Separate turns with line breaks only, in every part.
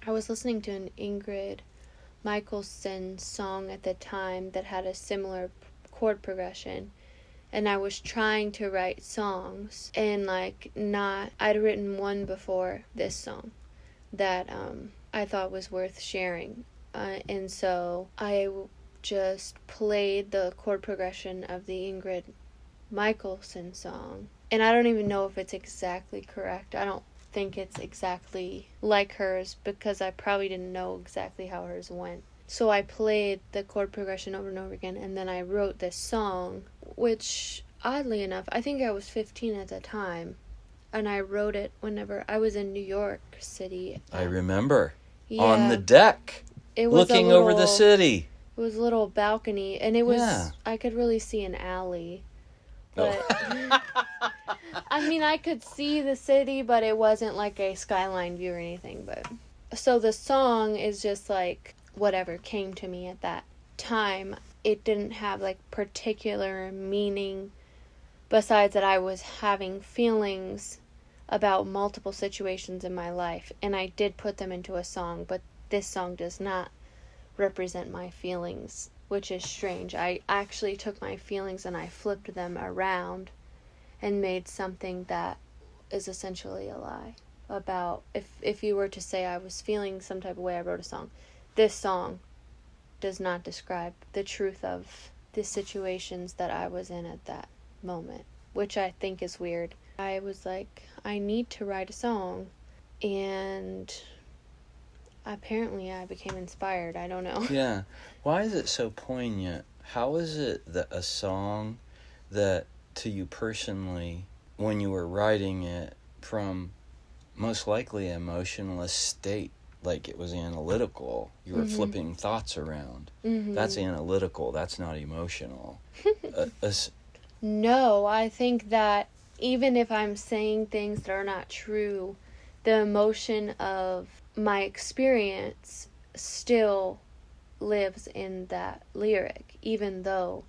I was listening to an Ingrid Michaelson song at the time that had a similar chord progression, and I was trying to write songs, and I'd written one before this song that I thought was worth sharing, and so I just played the chord progression of the Ingrid Michaelson song, and I don't even know if it's exactly correct. I don't think it's exactly like hers because I probably didn't know exactly how hers went. So I played the chord progression over and over again, and then I wrote this song, which, oddly enough, I think I was 15 at the time, and I wrote it whenever I was in New York City.
I remember.
Yeah,
on the deck, looking over the city.
It was a little balcony, and it was, I could really see an alley. But, I mean, I could see the city, but it wasn't like a skyline view or anything. But so the song is just like whatever came to me at that time. It didn't have like particular meaning besides that I was having feelings about multiple situations in my life, and I did put them into a song, but this song does not represent my feelings, which is strange. I actually took my feelings and I flipped them around and made something that is essentially a lie. About if you were to say I was feeling some type of way, I wrote a song. This song does not describe the truth of the situations that I was in at that moment, which I think is weird. I was like, I need to write a song, and apparently I became inspired. I don't know.
Yeah. Why is it so poignant? How is it that a song that, to you personally, when you were writing it from most likely an emotionless state, like it was analytical, you were flipping thoughts around. That's analytical. That's not emotional.
No, I think that even if I'm saying things that are not true, the emotion of my experience still lives in that lyric, even though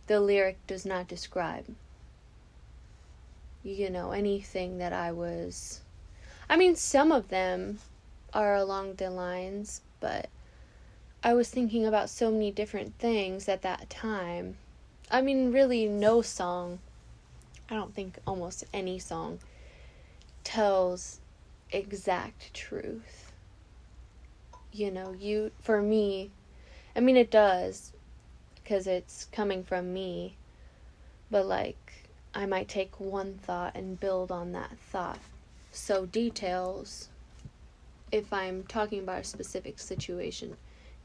the lyric does not describe, anything that I was... I mean, some of them are along the lines, but I was thinking about so many different things at that time. I mean, really, no song, I don't think almost any song, tells exact truth. For me, I mean, it does, because it's coming from me, but, I might take one thought and build on that thought. So details, if I'm talking about a specific situation,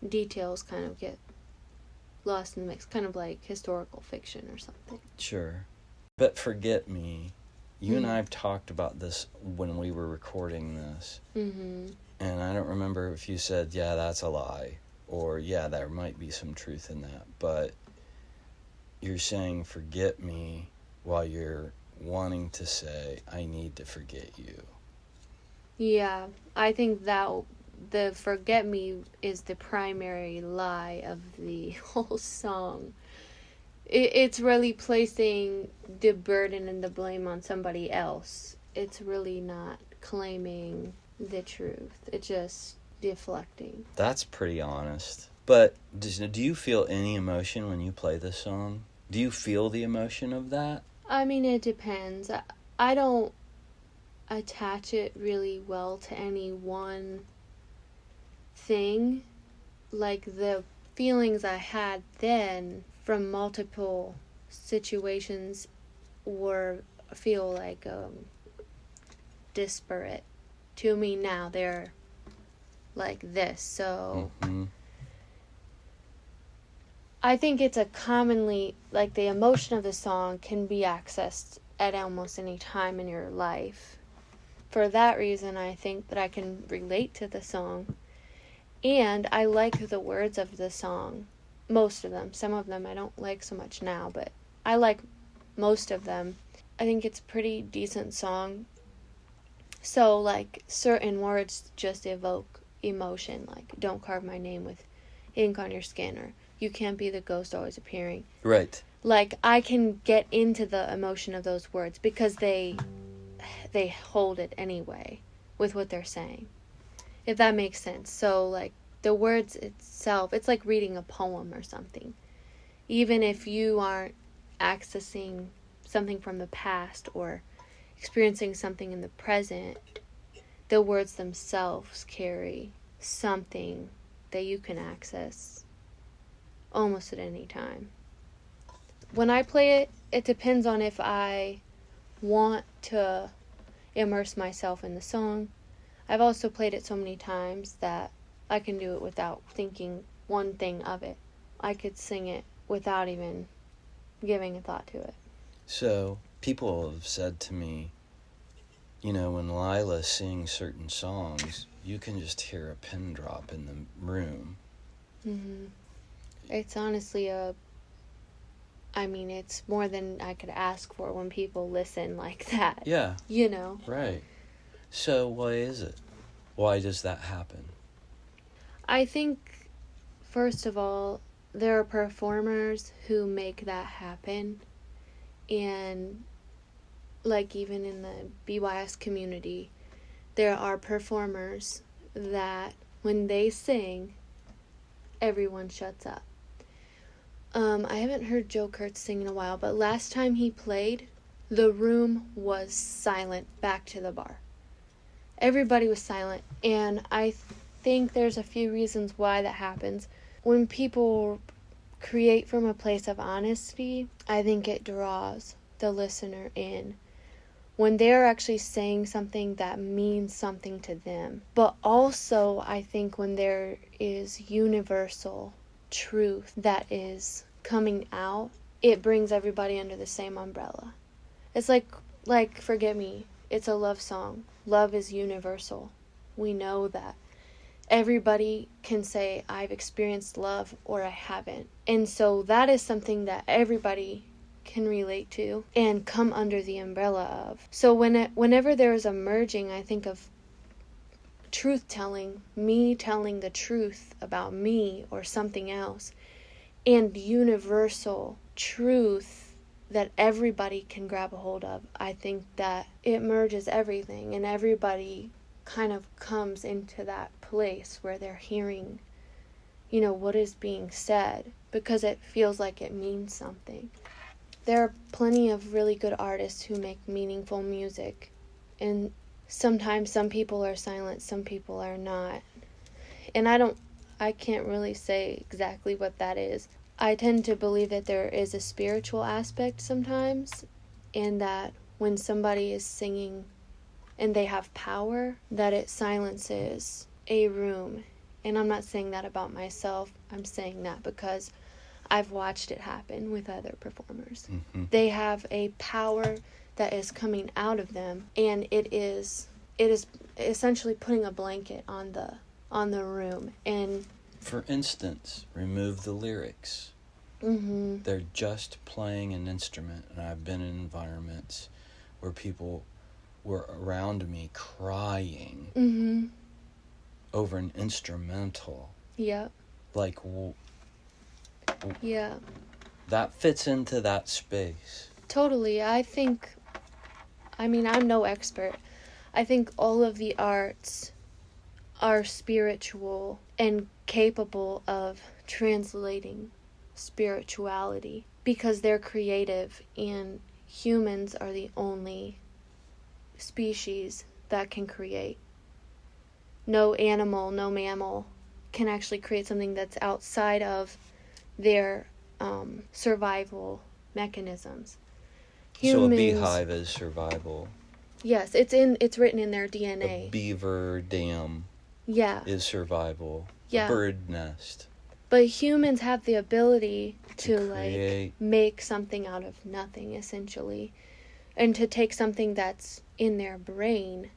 details kind of get lost in the mix, kind of like historical fiction or something.
Sure. But Forget Me, you and I have talked about this when we were recording this. And I don't remember if you said, yeah, that's a lie, or yeah, there might be some truth in that. But you're saying forget me while you're wanting to say, I need to forget you.
Yeah, I think that the forget me is the primary lie of the whole song. It's really placing the burden and the blame on somebody else. It's really not claiming the truth. It's just deflecting.
That's pretty honest. But do you feel any emotion when you play this song? Do you feel the emotion of that?
I mean, it depends. I don't attach it really well to any one thing. Like, the feelings I had then from multiple situations feel like disparate to me now. They're like this, so I think it's a commonly, the emotion of the song can be accessed at almost any time in your life. For that reason, I think that I can relate to the song, and I like the words of the song. Most of them. Some of them I don't like so much now, but I like most of them. I think it's a pretty decent song. So, certain words just evoke emotion, don't carve my name with ink on your skin, or you can't be the ghost always appearing.
Right.
I can get into the emotion of those words because they hold it anyway with what they're saying. if that makes sense. So, like, the words itself, it's like reading a poem or something. Even if you aren't accessing something from the past or experiencing something in the present, the words themselves carry something that you can access almost at any time. When I play it, it depends on if I want to immerse myself in the song. I've also played it so many times that I can do it without thinking one thing of it. I could sing it without even giving a thought to it.
So, people have said to me, you know, when Lila sings certain songs, you can just hear a pin drop in the room.
Mm-hmm. It's honestly it's more than I could ask for when people listen like that.
Yeah.
You know?
Right. So, why is it? Why does that happen?
I think, first of all, there are performers who make that happen. And, like, even in the BYS community, there are performers that, when they sing, everyone shuts up. I haven't heard Joe Kurtz sing in a while, but last time he played, the room was silent back to the bar. Everybody was silent, and I think there's a few reasons why that happens. When people create from a place of honesty, I think it draws the listener in. When they're actually saying something that means something to them. But also, I think when there is universal truth that is coming out, it brings everybody under the same umbrella. It's like Forget Me. It's a love song. Love is universal. We know that. Everybody can say, I've experienced love or I haven't. And so that is something that everybody can relate to and come under the umbrella of. So whenever there is a merging, I think of truth telling, me telling the truth about me or something else, and universal truth that everybody can grab a hold of. I think that it merges everything, and everybody kind of comes into that place where they're hearing, what is being said, because it feels like it means something. There are plenty of really good artists who make meaningful music, and sometimes some people are silent, some people are not. And I can't really say exactly what that is. I tend to believe that there is a spiritual aspect sometimes, and that when somebody is singing and they have power, that it silences a room. And I'm not saying that about myself. I'm saying that because I've watched it happen with other performers. Mm-hmm. They have a power that is coming out of them, and it is essentially putting a blanket on the room. And
for instance, remove the lyrics.
Mm-hmm.
They're just playing an instrument, and I've been in environments where people were around me crying
mm-hmm.
over an instrumental.
Yeah.
Like,
yeah.
That fits into that space.
Totally. I'm no expert. I think all of the arts are spiritual and capable of translating spirituality because they're creative, and humans are the only species that can create. No animal, no mammal can actually create something that's outside of their survival mechanisms.
So a beehive is survival.
Yes, it's written in their DNA.
A beaver dam.
Yeah.
Is survival.
Yeah.
A bird nest.
But humans have the ability to make something out of nothing, essentially. And to take something that's in their brain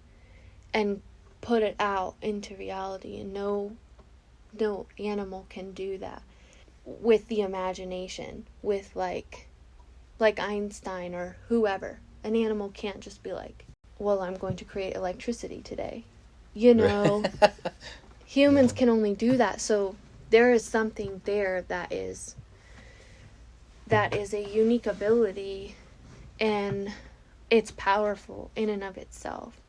and put it out into reality. And no animal can do that with the imagination, with like Einstein or whoever. An animal can't just be like, well, I'm going to create electricity today. Humans can only do that. So there is something there that is a unique ability, and it's powerful in and of itself.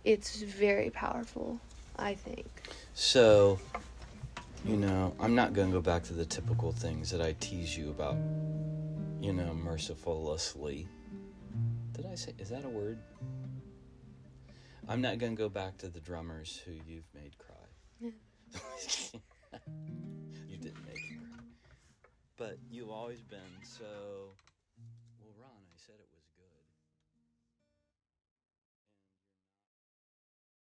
It's very powerful. I think.
So, I'm not going to go back to the typical things that I tease you about, mercilessly. Did I say, is that a word? I'm not going to go back to the drummers who you've made cry. You didn't make me cry. But you've always been so... Well, Ron, I said it was...